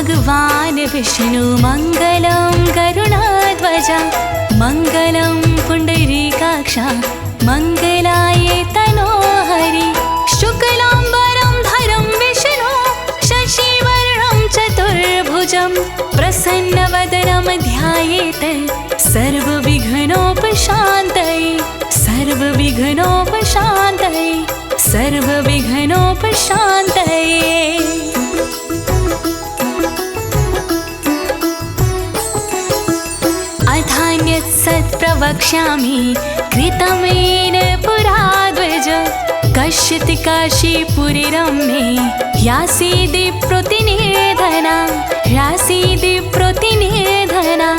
भगवान् विष्णु मङ्गलं गरुडाध्वज मङ्गलं पुण्डरीकाक्ष मङ्गलाय तनोहरि शुक्लाम्बरं धरं विष्णु शशिवर्णं चतुर्भुजं प्रसन्नवदनं ध्यायेत् सर्वविघ्नोपशान्तये सर्वविघ्नोपशान्तये सर्वविघ्नोपशान्तये। अथान्यत् सत् प्रवक्ष्यामि कृतमेन पुराद्वज कश्चित् काशीपुरीरम्ये ह्यासीद्विप्रतिनिधना ह्यासीद्विप्रतिनिधना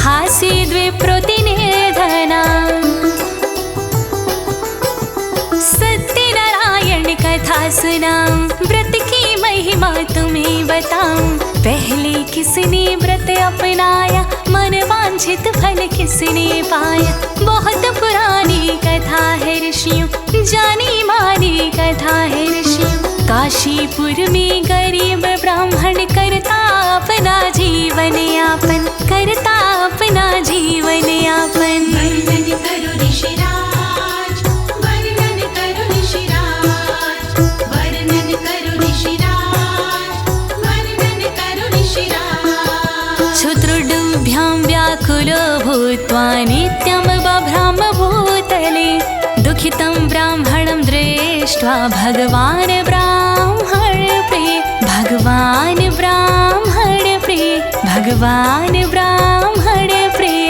हासीद्विप्रतिनिधना। सत्यनारायण कथा सुनाऊं व्रत की महिमा तुम्हें बताऊं। पहले किसने व्रत अपनाया मन वांछित फल किसने पाया। बहुत पुरानी कथा है ऋषियों जानी मानी कथा है ऋषियों। काशीपुर में गरीब ब्राह्मण करता अपना जीवन यापन करता अपना जीवन यापन। वर्णन करो ऋषिराज वर्णन करो ऋषिराज वर्णन करो ऋषिराज वर्णन करो ऋषिराज। क्षुद्रुभ्यां व्याकुलो भूत्वा नित्यं बभ्राम भूतले दुःखितं ब्राह्मणं दृष्ट्वा भगवान् ब्राह्मण प्रिय भगवान् ब्राह्मण प्रिय भगवान् ब्राह्मण प्रिय।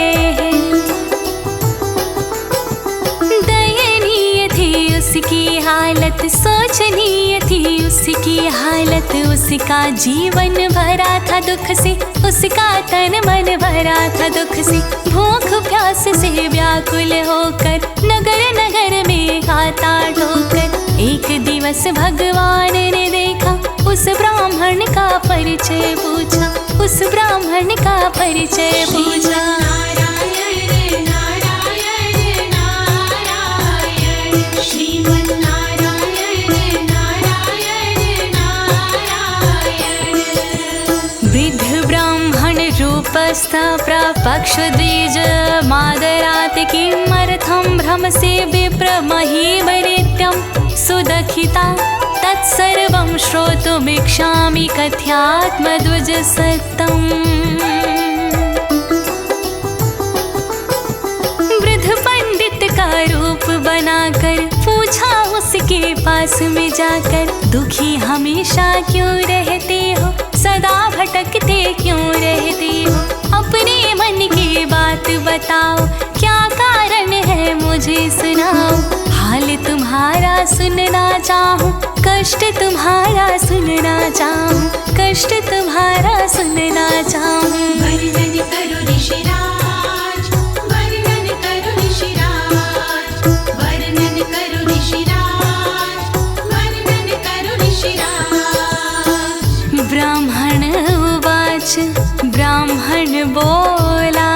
दयनीय थी उसकी हालत सोचनीय थी उसकी हालत। उसका जीवन भरा था दुख से उसका तन मन भरा था दुख से। भूख प्यास से व्याकुल होकर नगर नगर में खाता ठोकर एक दिवस भगवान ने देखा उस ब्राह्मण का परिचय पूछा उस ब्राह्मण का परिचय पूछा। नारायण नारायण नारायण श्रीमन्नारायण नारायण नारायण। वृद्ध ब्राह्मण रूपस्थ प्रापक्ष द्विज मादरात् किमर्थं भ्रम से विप्र महीमनित्यं सुदखिता तत्सर्वं श्रोतुमिच्छामि कथयात्मध्वज सत्तम्। वृद्ध पंडित का रूप बनाकर पूछा उसके पास में जाकर दुखी हमेशा क्यों रहते हो सदा भटकते क्यों रहते हो। अपने मन की बात बताओ क्या कारण है मुझे सुनाओ। हाल तुम्हारा सुनना चाहूँ कष्ट तुम्हारा सुनना चाहूँ कष्ट तुम्हारा सुनना चाहूँ। वर्णन करो ऋषिराज वर्णन करो ऋषिराज वर्णन करो ऋषिराज वर्णन करो ऋषिराज। ब्राह्मण उवाच ब्राह्मण बोला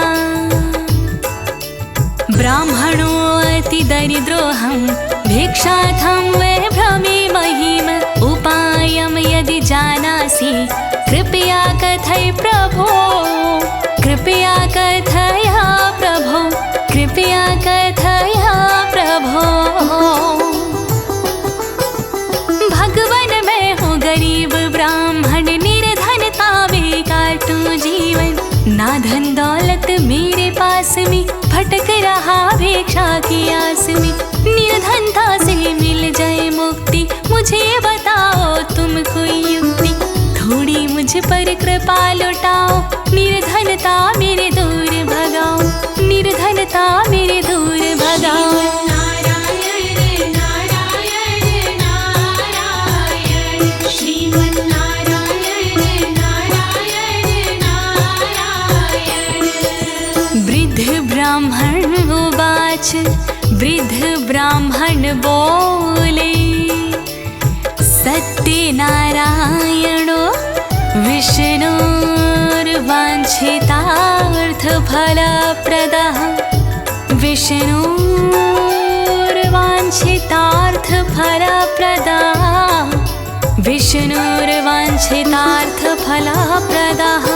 ब्राह्मणो अति दरिद्रोऽहं भिक्षार्थं वै भ्रमे महिम उपायं यदि जानासि कृपया कथय प्रभो कृपया कथय प्रभो कृपया कथय प्रभो। भगवान मैं हूँ गरीब ब्राह्मण निर्धनता में काटूं जीवन। ना धन दौलत मेरे पास में भटक रहा भिक्षा की आस में। निर्धनता से मिल जाए मुक्ति मुझे बताओ तुम कोई युक्ति। थोड़ी मुझ पर कृपा लुटाओ निर्धनता मेरे दूर भगाओ निर्धनता मेरे दूर भगाओ। नारायण नारायण नारायण श्रीमन्नारायण नारायण नारायण। वृद्ध ब्राह्मण उवाच वृद्ध ब्राह्मण बोले सत्यनारायणो विष्णुर्वाञ्छितार्थफलप्रदः विष्णुर्वाञ्छितार्थफलप्रदः विष्णुर्वाञ्छितार्थफलप्रदः।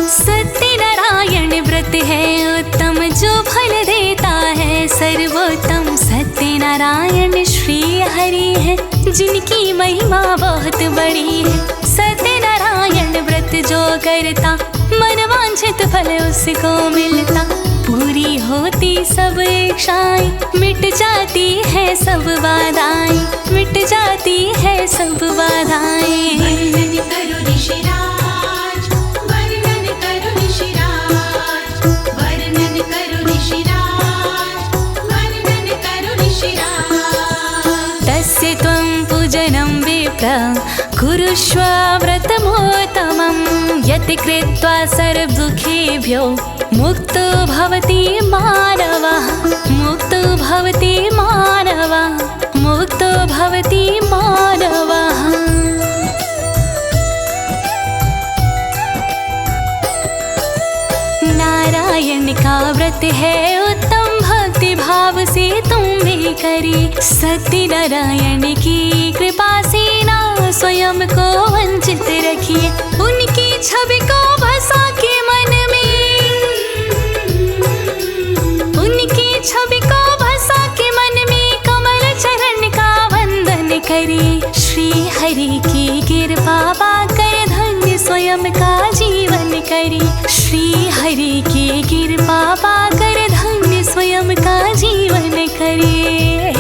सत्यनारायण व्रत है उत्तम जो फल देता है सर्वोत्तम। सत्यनारायण श्री हरि है जिनकी महिमा बहुत बड़ी है। सत्यनारायण व्रत जो करता मनवांछित फल उसको मिलता। पूरी होती सब इच्छाएं मिट जाती है सब बाधाएं, मिट जाती है सब बाधाएं। वर्णन करो ऋषिराज, वर्णन करो ऋषिराज, वर्णन करो ऋषिराज, वर्णन करो ऋषिराज। तस्य त्वं पूजनं विप्र कुरुष्व व्रतमोत्तमं। यत् कृत्वा सर्वदुःखेभ्यो मुक्तो भवति मानवः, मुक्तो भवति मानवः, मुक्तो भवति मानवः। नारायण का व्रत है उत्तम भक्ति भाव से तुम भी करिए। सत्यनारायण की कृपा से ना स्वयं को वंचित रखिए। उनकी छवि को बसा के मन में, उनकी छवि को बसा के मन में कमल चरण का वंदन करिए। श्री हरि की कृपा पाकर धन्य स्वयं का जीवन करिए। श्री हरि की कृपा पाकर धन्य स्वयं का जीवन करिए।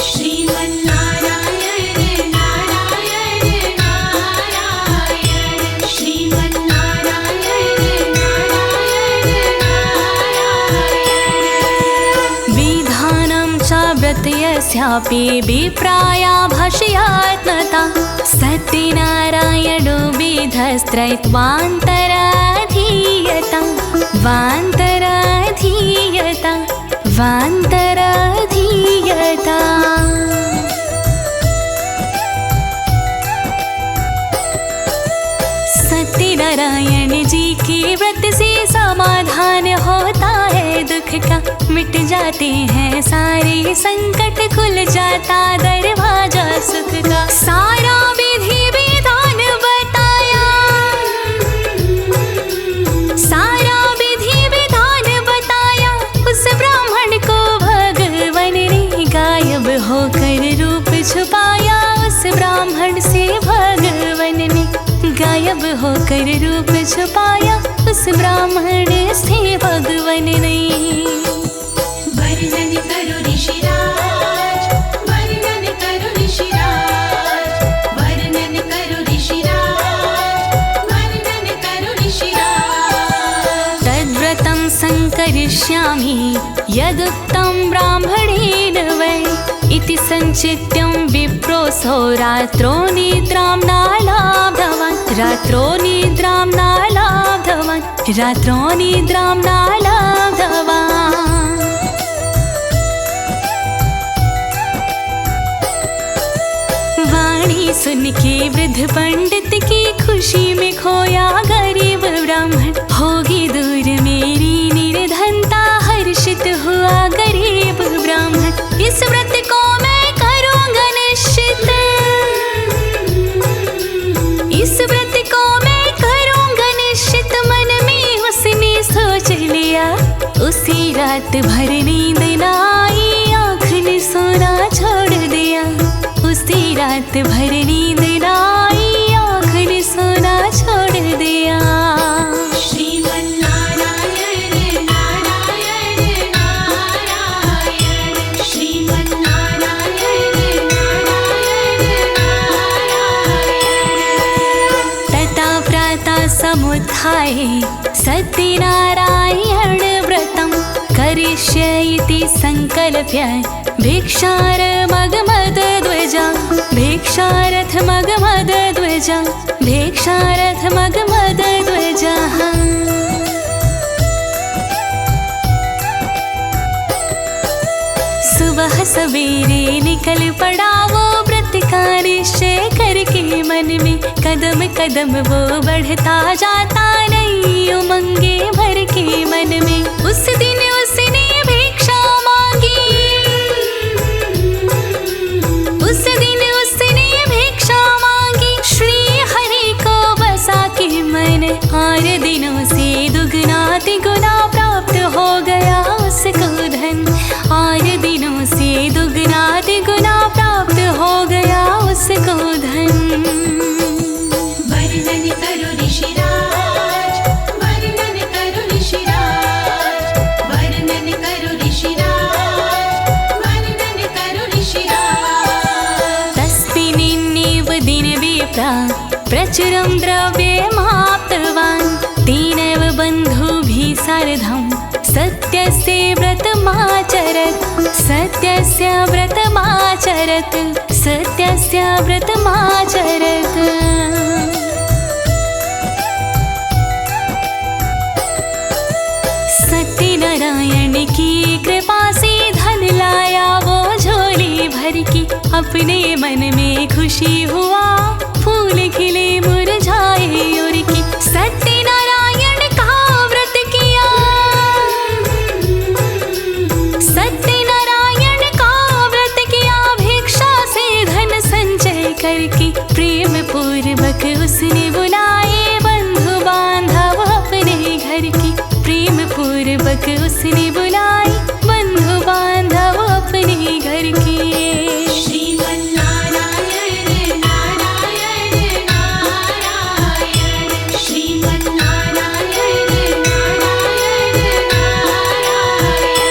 श्रीमन्नारायण नारायण नारायण, श्रीमन्नारायण नारायण नारायण। विधानं च व्रतयस्यापि विप्राया भाषयात्मता। सत्यनारायणो विधस्त्रैत्वान्तराधीयता, वान्तराधीयता, वान्तराधीयता। सत्यनारायण जी के व्रत से समाधान होता है दुख का। मिट जाते हैं सारे संकट, खुल जाता दरवाजा सुख का। सारा विधि विधान बताया, सारा विधि विधान बताया उस ब्राह्मण को भगवान ने। गायब होकर रूप छुपाया उस ब्राह्मण से भगवान ने। गायब होकर रूप छुपाया उस ब्राह्मण से भगवान ने। वर्णन करो ऋषिराज, वर्णन करो ऋषिराज, वर्णन करो ऋषिराज, वर्णन करो ऋषिराज। तद्व्रतं संकरिष्यामि यदुक्तं ब्राह्मणेन वै। इति संचित्यं विप्रोऽसौ रात्रौ निद्रां नालाब्धवान्। रात्रौ निद्रां नालाब्धवान्, रात्रौ निद्रां नालाब्धवान्। वाणी सुन के वृद्ध पंडित की खुशी में खोया गरीब ब्राह्मण। होगी दूर मेरी निर्धनता, हर्षित हुआ गरीब ब्राह्मण। इस व्रत को मैं करूँगा निश्चित, इस व्रत को मैं करूँगा निश्चित। मन में उसने सोच लिया, उसी रात भर नींद न आई, आँख ने सोना छोड़ दिया। उसी रात भर नींद न आई, आँख ने सोना छोड़ दिया। श्रीमन्नारायण नारायण नारायण, श्रीमन्नारायण नारायण नारायण। तथा प्रातः समुत्थाय सत्यनारायण व्रतं करिष्ये इति संकल्प्य भिक्षारमगमदध्वजा, भिक्षारथमगमदध्वजा, भिक्षारथमगमदध्वजा। सुबह सवेरे निकल पड़ा वो व्रत का निश्चय करके मन में। कदम कदम वो बढ़ता जाता, नई उमंगे भर के मन में। उस दिन उसने भिक्षा मांगी, उस दिन उसने प्रचुरं द्रव्यमाप्तवान् तेनैव बन्धुभिः सार्धं सत्यस्य व्रतमाचरत् सत्यस्य व्रतमाचरत् सत्यस्य व्रतमाचरत्। सत्यनारायण की कृपा से धन लाया वो झोली भर की अपने मन में खुशी हुआ फूल खिले मुरझाए और की सत्यनारायण का व्रत किया सत्यनारायण का व्रत किया भिक्षा से धन संचय करके प्रेम पूर्वक उसने बुलाए बंधु बांधव अपने घर की प्रेम पूर्वक उसने बुलाए बंधु बांधव अपने घर की। श्रीमन्नारायण नारायण नारायण श्रीमन्नारायण नारायण नारायण।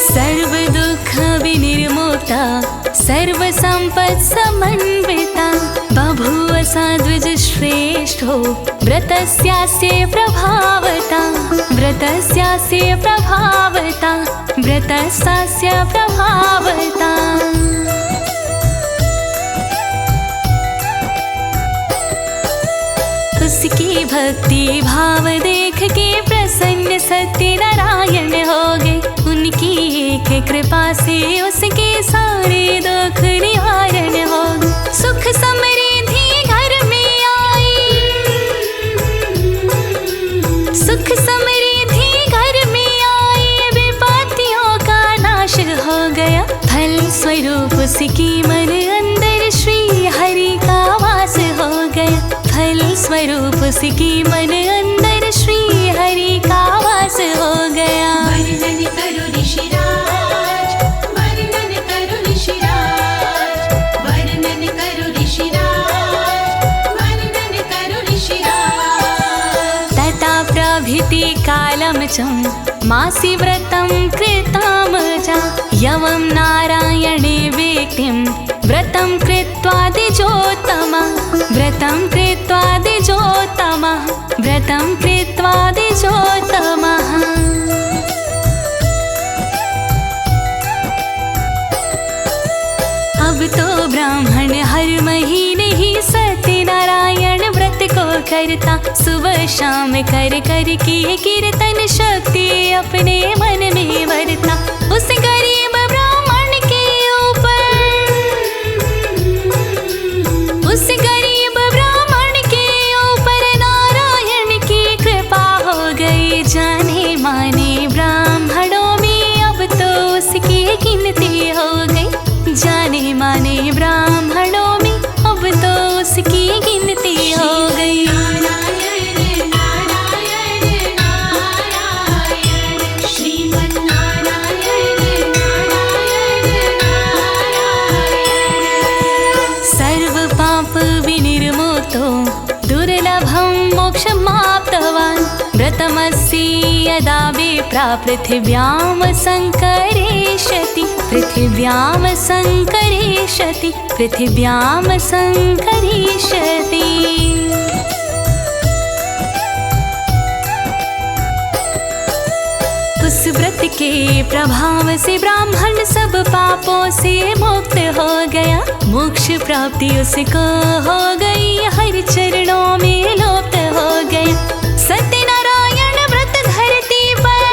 सर्व दुख विनिर्मुक्ता सर्व संपत् समन्विता बभूव साद्विज श्रेष्ठो व्रतस्यास्य प्रभावता व्रतस्यास्य प्रभावता व्रतस्यास्य प्रभावता। उसकी भक्ति भाव देख के प्रसन्न सत्यनारायण हो गए उनकी एक कृपा से उसके सारे दुख निवारण हो गए सुख समृद्धि घर में आई सुख समृद्धि घर में आई विपत्तियों का नाश हो गया फल स्वरूप उसकी मन अंदर श्री हरि का वास हो गया फल स्वरूप उसकी मन अंदर श्री हरि का वास हो गया। वर्णन करो ऋषिराज वर्णन करो ऋषिराज वर्णन करो ऋषिराज वर्णन करो ऋषिराज। तथा प्रभृति कालं च मासि व्रतं कृतं च यवं नारायणे व्यक्तिं व्रतं कृत्वा द्विजोत्तमः व्रतं कृत्वा द्विजोत्तमः व्रतं कृत्वा द्विजोत्तमः। अब तो ब्राह्मण हर महीने ही सत्यनारायण व्रत को करता सुबह शाम कर कर के कीर्तन शक्ति अपने मन में भरता उस गरीब ब्राह्मण के ऊपर उस गरीब ब्राह्मण के ऊपर नारायण की कृपा हो गई जाने माने ब्राह्मणों में अब तो उसकी गिनती हो गई जाने माने ब्राह्मणों में अब तो उसकी गिनती हो गई। नारायण नारायण नारायण श्रीमन्नारायण नारायण नारायण। सर्व पाप विनिर्मुक्तो दुर्लभं मोक्षमाप्तवान् व्रतमस्य यदा विप्रा पृथिव्यां संकरिष्यति पृथिव्यां संकरिष्यति पृथिव्यां संकरिष्यति। उस व्रत के प्रभाव से ब्राह्मण सब पापों से मुक्त हो गया मोक्ष प्राप्ति उसको हो गई हर चरणों में लुप्त हो गया। सत्यनारायण व्रत धरती पर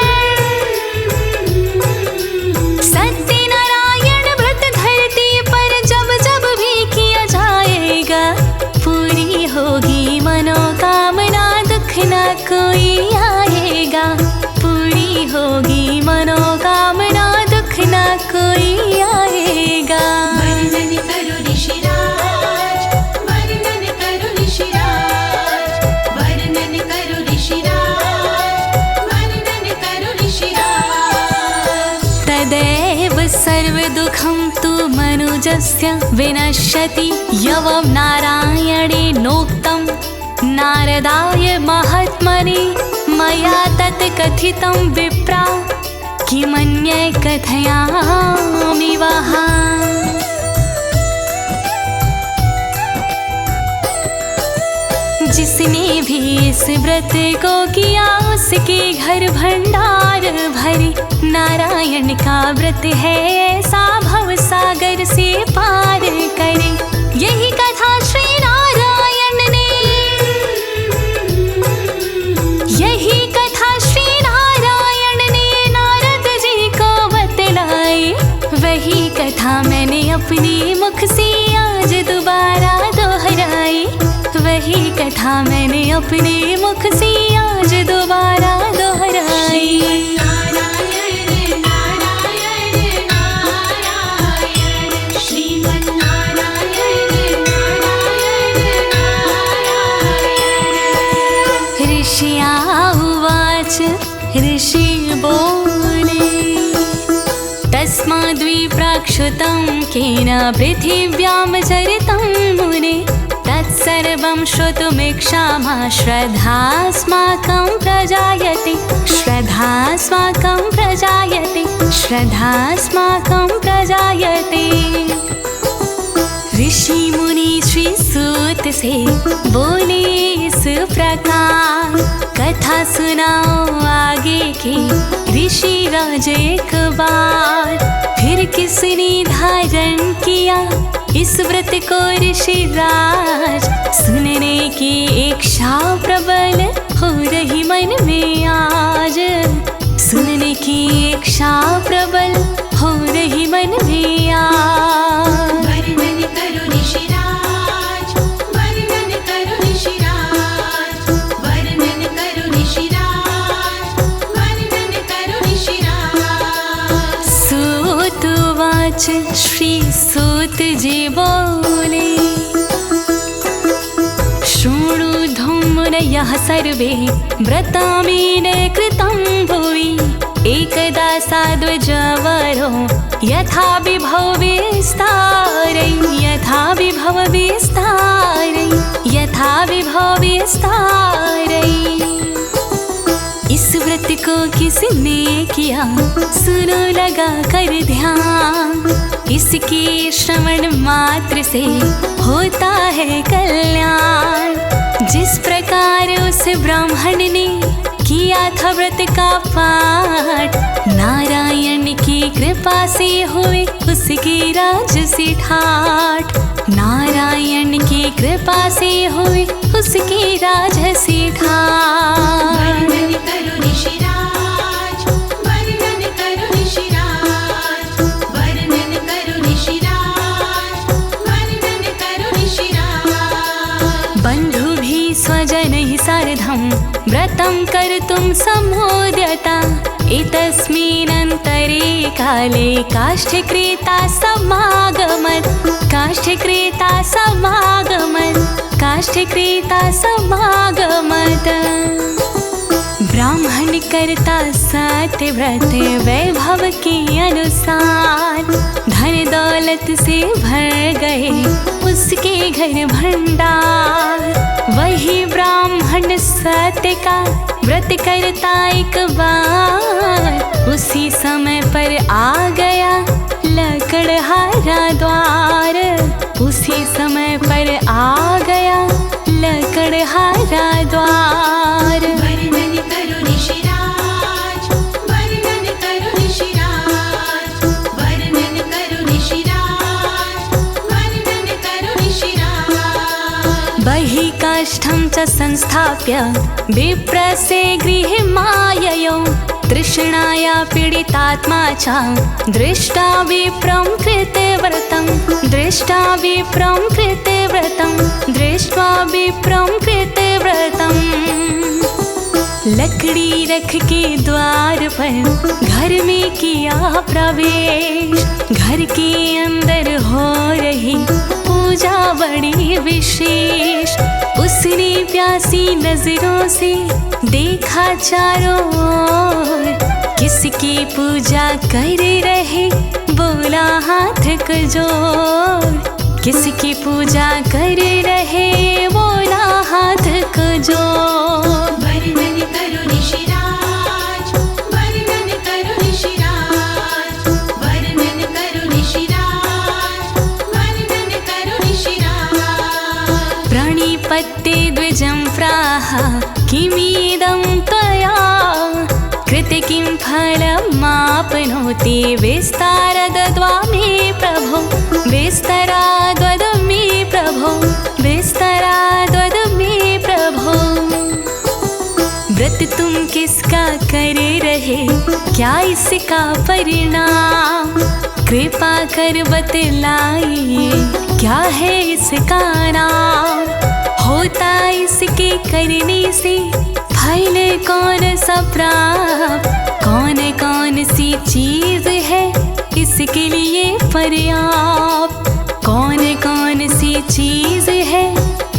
सत्यनारायण व्रत धरती पर जब जब भी किया जाएगा पूरी होगी मनोकामना दुख न कोई आएगा पूरी होगी मनोकामना दुख न कोई आएगा। वर्णन करो ऋषिराज वर्णन करो ऋषिराज वर्णन करो ऋषिराज वर्णन करो ऋषिराज। तदेव सर्वदुःखं तु मनुजस्य विनश्यति यवं नारायणेनोक्तं नारदाय महात्मने मया तत् कथितं विप्रा किमन्ये कथयामि वः। जिसने भी इस व्रत को किया उसके घर भंडार भरे। नारायण का व्रत है ऐसा भव सागर से पार करे। यही कथा श्री नारायण ने, यही कथा श्री नारायण ने नारद जी को बतलाई। वही कथा मैंने अपने मुख से आज दोबारा दोहराई। वही कथा मैंने अपने मुख से आज दोबारा दोहराई। नारायण नारायण नारायण श्रीमन्नारायण नारायण नारायण। ऋषिया उवाच, ऋषि बोले तस्माद्विप्राक्षुतं केन पृथिव्यां चरितं मुने। तत्सर्वं श्रोतुमिच्छामः श्रद्धास्माकं प्रजायते, श्रद्धास्माकं प्रजायते, श्रद्धास्माकं प्रजायते। ऋषि मुनि श्री सूत से बोले इस प्रकार, कथा सुनाओ आगे की ऋषि राज एक बार। फिर किसने धारण किया इस व्रत को ऋषि राज। सुनने की इच्छा प्रबल हो रही मन में आज। सुनने की इच्छा प्रबल हो रही मन में आज। वर्णन करो ऋषिराज, वर्णन करो ऋषिराज, वर्णन करो ऋषिराज, वर्णन करो ऋषिराज। सूत वाच, श्री सूत जी बोले शृणु मुनयः सर्वे व्रतामेन कृतं भुवि। एकदा साध्वजवरो यथा विभव विस्तारै, यथा विभव विस्तारै, यथा विभव विस्तारै। इस व्रत को किसने किया सुनो लगा कर ध्यान। इसके श्रवण मात्र से होता है कल्याण। जिस प्रकार उस ब्राह्मण ने किया था व्रत का पाठ, नारायण की कृपा से हुए उसके राज से ठाठ। नारायण की कृपा से हुए उसके राज से ठाठ। वर्णन करो ऋषिराज, वर्णन करो ऋषिराज, वर्णन करो ऋषिराज, वर्णन करो ऋषिराज। बंधु भी स्वजनैः सार्धं व्रतं कर्तुं सम्मोद्यता। एतस्मिन्नन्तरे काले काष्ठक्रेता समागमत्, काष्ठक्रेता समागमत्, काष्ठक्रेता समागमत्। ब्राह्मण करता सत्य व्रत वैभव के अनुसार। धन दौलत से भर गए उसके घर भंडार। वही ब्राह्मण सत्य का व्रत करता एक बार। उसी समय पर आ गया लकड़हारा द्वार। उसी समय पर आ गया लकड़हारा द्वार। वर्णन करो ऋषिराज, वर्णन करो ऋषिराज, वर्णन करो ऋषिराज, वर्णन करो ऋषिराज। बहि काष्ठं च संस्थाप्य विप्रसे गृहमाययौ। तृष्णाया पीडितात्मा च दृष्टा विप्रं कृतव्रतं, दृष्टा विप्रं कृतव्रतं, दृष्ट्वा विप्रं कृतव्रतं। लकड़ी रख के द्वार पर घर में किया प्रवेश। घर के अंदर हो रही पूजा बड़ी विशेष। उसने प्यासी नजरों से देखा चारों ओर। किसकी पूजा कर रहे बोला हाथ को जोड़। किसकी पूजा कर रहे बोला हाथ को जोड़। वर्णन करो ऋषिराज, वर्णन करो ऋषिराज, वर्णन करो ऋषिराज, वर्णन करो ऋषिराज। प्रपत्ते द्विजं प्राह किमिदं त्वया कृते किं फलमाप्नोति विस्तारद्वद मे प्रभो विस्तराद्वद मे प्रभो विस्तराद्वद मे प्रभो। व्रत तुम किसका करे रहे क्या इसका परिणाम कृपा कर बतलाइए क्या है इसका नाम। होता इसके करने से फल कौन सा प्राप्त कौन कौन सी चीज है इसके लिए पर्याप्त कौन कौन सी चीज है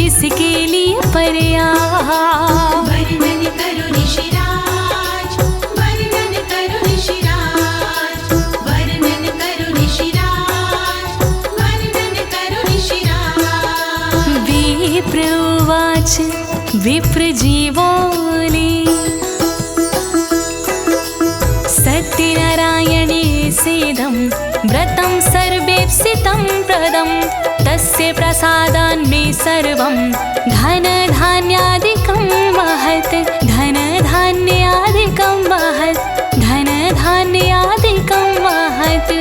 इसके लिए पर्याप्त। वर्णन करो ऋषिराज वर्णन करो ऋषिराज वर्णन करो ऋषिराज वर्णन करो ऋषिराज। विप्र उवाच विप्रजीवोऽलि सत्यनारायणे सेदं व्रतं सर्वेप्सितं प्रदं तस्य प्रसादान् मे सर्वं धनधान्यादिकं महत् धनधान्यादिकं महत् धनधान्यादिकं महत्।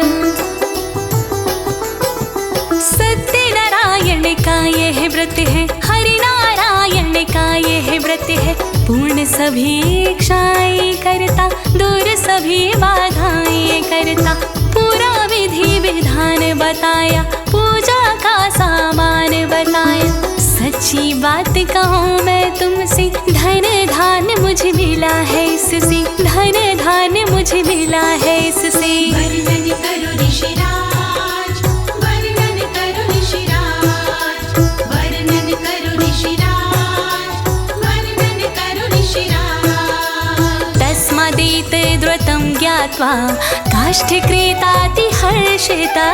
सत्यनारायण का यह व्रत है हरिनारायण का यह व्रत है पूर्ण सभी इच्छाएं करता दूर सभी बाधाएं करता पूरा विधि विधान बताया पूजा का सामान बताया। सच्ची बात कहूँ मैं तुमसे धन धान मुझे मिला है इससे धन धान मुझे मिला है इससे। वर्णन करो ऋषिराज वर्णन करो ऋषिराज वर्णन करो ऋषिराज वर्णन करो ऋषिराज। तस्मादेतद्व्रतं ज्ञात्वा काष्ठक्रीताति हर्षिता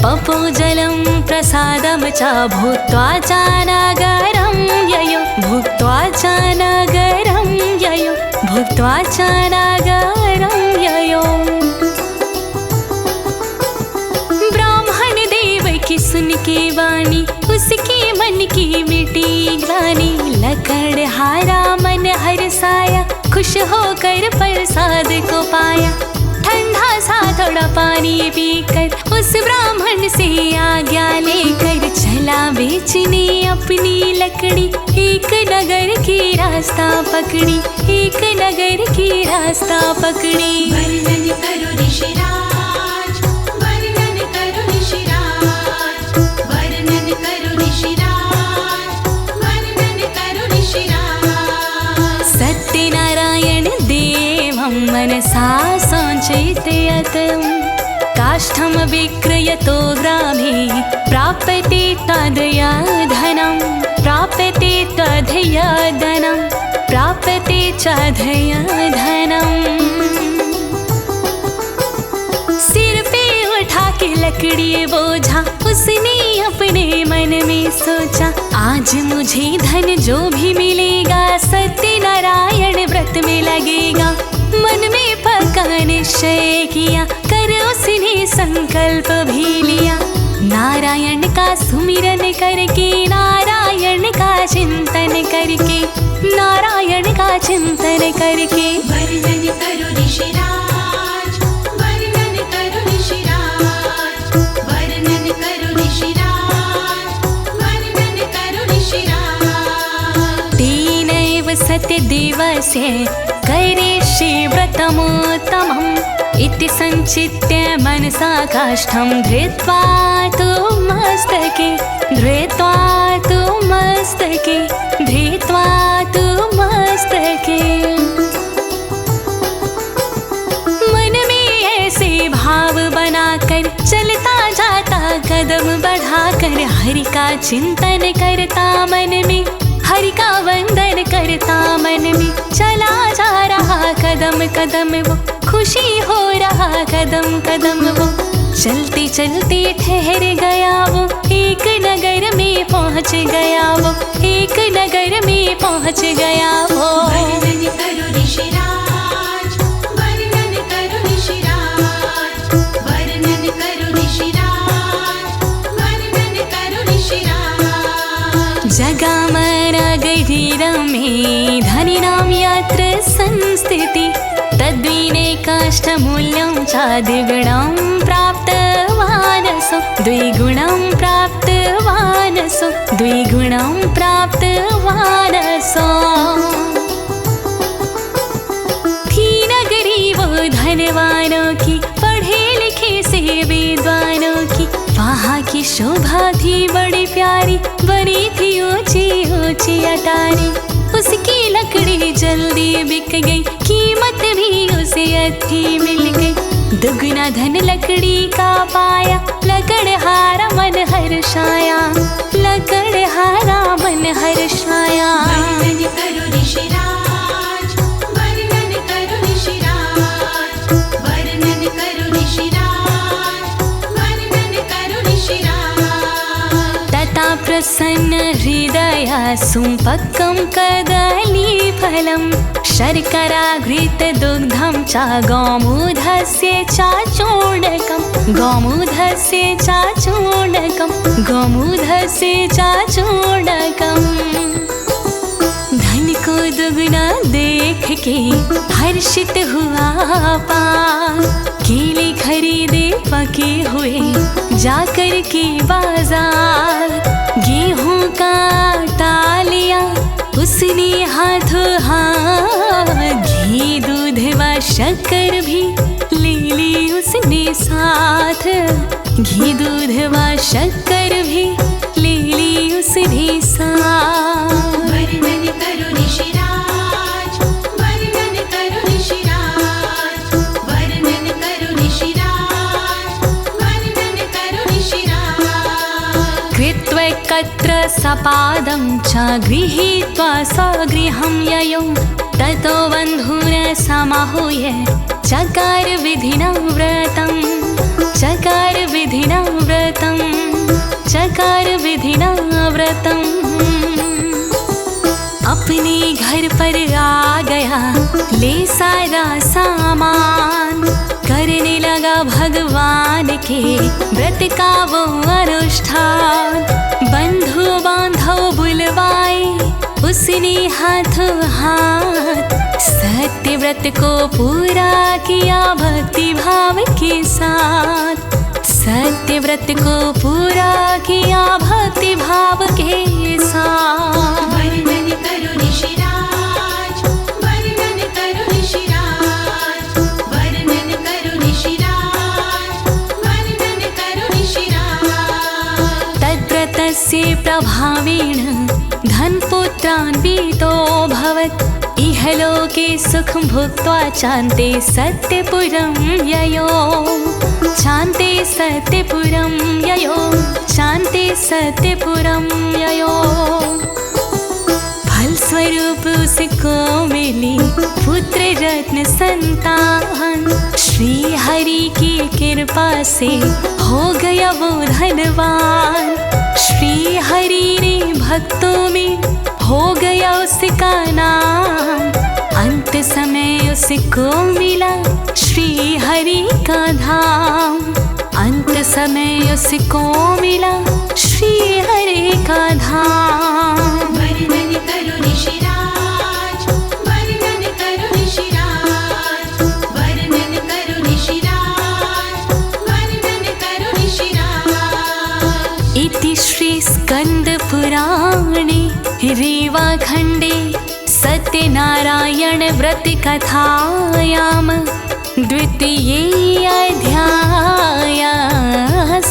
पपो जलं प्रसादं च भूत्वा चानागरं ययो भुक्त्वा चानागरं ययो भुक्त्वा चानागरं ययो। ब्राह्मण देव की सुन के वाणी उसके मन की मिटी ग्लानि लकड़हारा मन हरसाया खुश होकर प्रसाद को पाया। ठंडा सा थोड़ा पानी पीकर उस ब्राह्मण से आज्ञा लेकर चला बेचने अपनी लकड़ी एक नगर की रास्ता पकड़ी एक नगर की रास्ता पकड़ी। वर्णन करो ऋषिराज वर्णन करो ऋषिराज वर्णन करो ऋषिराज वर्णन करो ऋषिराज। सत्यनारायण देवं मनसा संचितयत् काष्ठं विक्रयतो ग्रामे प्राप्यते तदया धनं प्राप्यते तदया धनं प्राप्यते तदया धनं। सिर पे उठा के लकड़ी बोझा उसने अपने मन में सोचा आज मुझे धन जो भी मिलेगा सत्यनारायण व्रत में लगेगा। मन में पक्का निश्चय किया कर उसने संकल्प भी लिया। नारायण का सुमिरन करके नारायण का चिंतन करके नारायण का चिंतन करके। वर्णन करो ऋषिराज वर्णन करो ऋषिराज वर्णन करो ऋषिराज वर्णन करो ऋषिराज। तेनैव सत्यदेवस्य करिष्ये व्रतमुत्तमम् इति संचित्य मनसा काष्ठं धृत्वा तु मस्तके धृत्वा तु मस्तके धृत्वा तु मस्तके। मन में ऐसे भाव बनाकर चलता जाता कदम बढ़ाकर हरि का चिंतन करता मन में हरि का वंदन करता मन में चला जा रहा कदम कदम वो खुशी हो रहा कदम कदम वो। चलते चलते ठहर गया वो एक नगर में पहुँच गया वो एक नगर में पहुँच गया वो। वर्णन करो ऋषिराज वर्णन करो ऋषिराज वर्णन करो ऋषिराज वर्णन करो ऋषिराज। जगाम धर्मनगरी रमे धनिनां यत्र संस्थिति तद्विने कष्टमूल्यं च द्विगुणं प्राप्तवानसो द्विगुणं प्राप्तवानसो द्विगुणं प्राप्तवानसो थी नगरी वो धनवानों की पढ़े लिखे से विद्वानों की वहाँ की शोभा थी बड़ी प्यारी बनी थी ऊंची ऊंची अटारी उसकी लकड़ी जल्दी बिक गई कीमत भी उसे अच्छी मिल गई दुगना धन लकड़ी का पाया लकड़हारा मन हर्षाया लकड़हारा मन हर्षाया वर्णन करो ऋषिराज वर्णन करो ऋषिराज वर्णन करो ऋषिराज वर्णन करो ऋषिराज तथा प्रसन्न हृदया सुपक्वं कदलीफलं शर्करा घृत दुग्धं च गोमूधस्य च चूर्णकं गोमूधस्य च चूर्णकं गोमूधस्य च चूर्णकं धन को दुगना देख के हर्षित हुआ पार केले खरीदे पके हुए जाकर के बाजार गेहूं का आटा लिया उसने हाथों हाथ घी दूध व शक्कर भी ले ली उसने साथ घी दूध व शक्कर भी ले ली उसने साथ वर्णन करो ऋषिराज वर्णन करो ऋषिराज वर्णन करो ऋषिराज वर्णन करो ऋषिराज कृत्वैकत्र सपादं च गृहीत्वा स्वगृहं ययौ ततो बन्धून् समाहूय चकार विधिना व्रतं चकार विधिना व्रतं चकार विधिना व्रतं अपने घर पर आ गया ले सारा सामान करने लगा भगवान के व्रत का वो अनुष्ठान बंधु बांधव बुलवाए उसने हाथों हाथ सत्य व्रत को पूरा किया भक्ति भाव के साथ सत्य व्रत को पूरा किया भक्ति भाव के साथ वर्णन करो ऋषिराज वर्णन करो ऋषिराज वर्णन करो ऋषिराज वर्णन करो ऋषिराज तद्व्रतस्य प्रभावेण धनपुत्रान्वितोऽभवत् इहलोके सुखं भुक्त्वा चान्ते सत्यपुरं ययो चान्ते सत्यपुरं ययो चान्ते सत्यपुरं ययो फलस्वरूप उसको मिली पुत्र रत्न संतान श्री हरि की कृपा से हो गया वो धनवान श्री हरि ने भक्तों में हो गया उसका नाम अंत समय उसको मिला श्री हरि का धाम अंत समय उसको मिला श्री हरि का धाम वर्णन करो ऋषिराज वर्णन करो ऋषिराज वर्णन करो ऋषिराज वर्णन करो ऋषिराज इति श्री स्कंद पुराणे रेवाखंडे सत्यनारायण व्रत कथायाम द्वितीये अध्यायः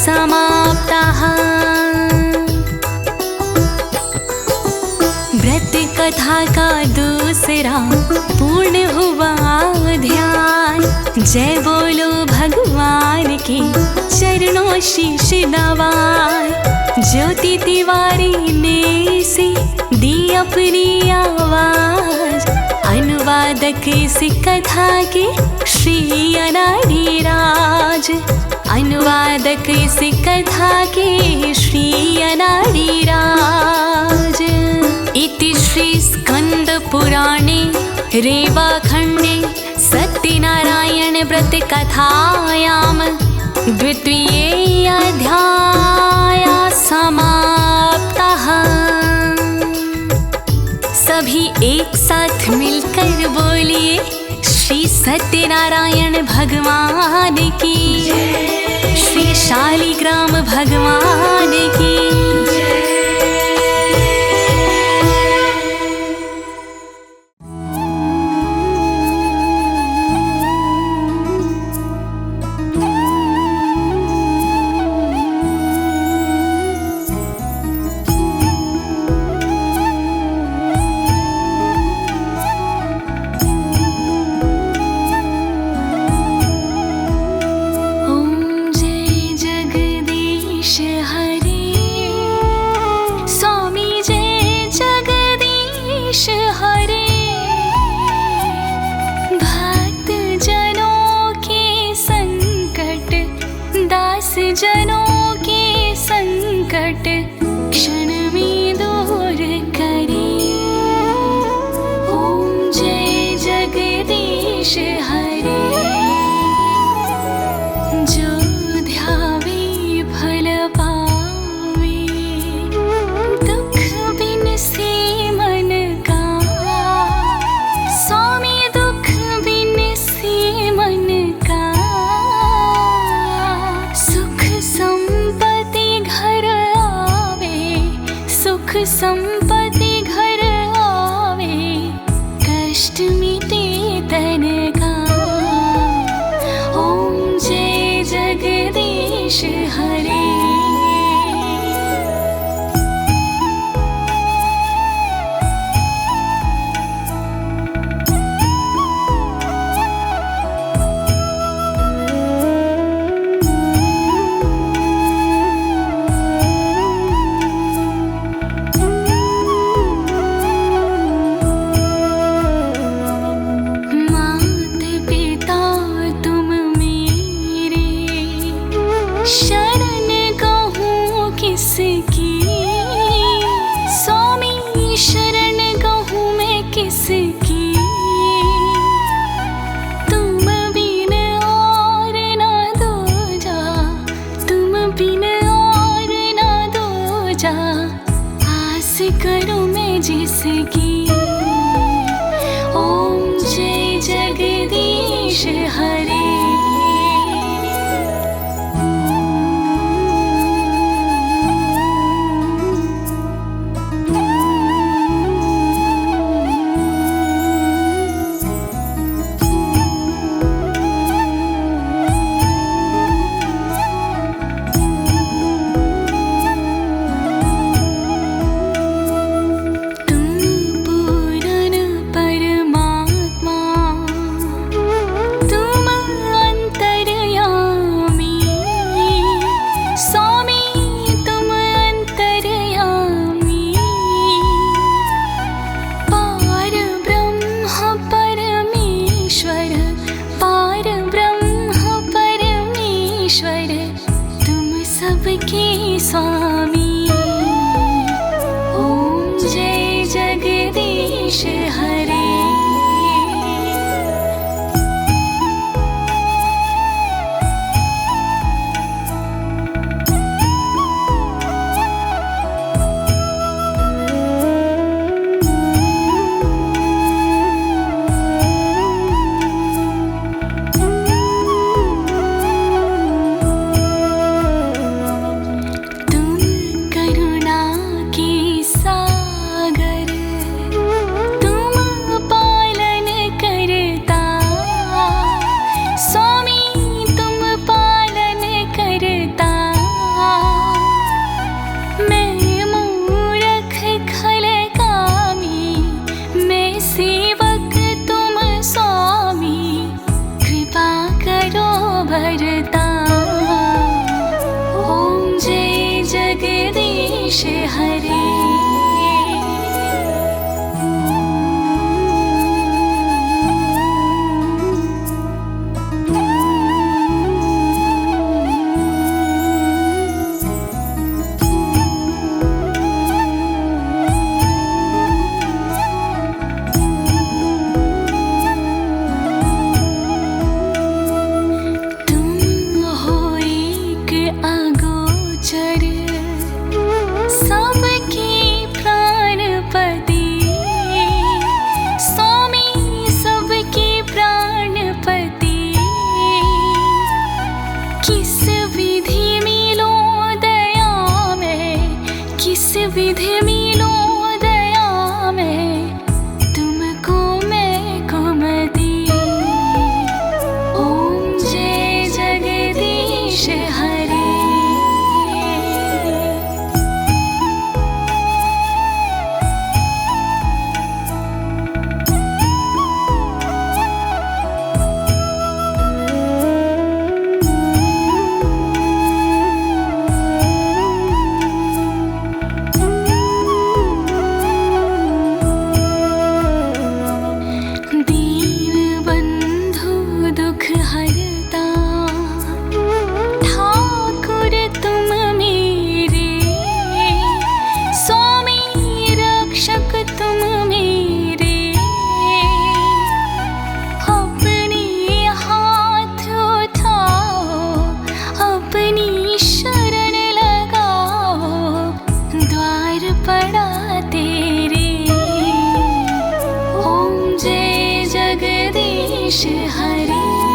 समाप्तः व्रत कथा का दूसरा पूर्ण हुआ ध्यान जय बोलो भगवान के चरणों शीश नवाए ज्योति तिवारी ने से दी अपनी आवाज अनुवादक इस कथा के श्री अनाड़ी राज अनुवादक इस कथा के श्री अनाड़ी राज इति श्री स्कंद पुराणे रेवाखंडे सत्यनारायण व्रत कथायाम द्वितीये अध्यायः समाप्तः। सभी एक साथ मिलकर बोलिए श्री सत्यनारायण भगवान की, श्री शालिग्राम भगवान की। जनों के संकट क्षण में दूर करे। ओम जय जगदीश हरे। जो ध्यावे फल पावे, दुख बिन से मन का। स्वामी दुख बिन से मन का। संपत्ति घर आवे, कष्ट मिटे तन का। ओम जय जगदीश हरे। करूं मैं जिसकी। ओम जय जगदीश हरे। सबके स्वामी। ओम जय जगदीश हरे। तुम निधि मिलो दया में तुमको मैं कुमति। ओम जय जगदीश हरे। पड़ा तेरे। ओम जय जगदीश हरे।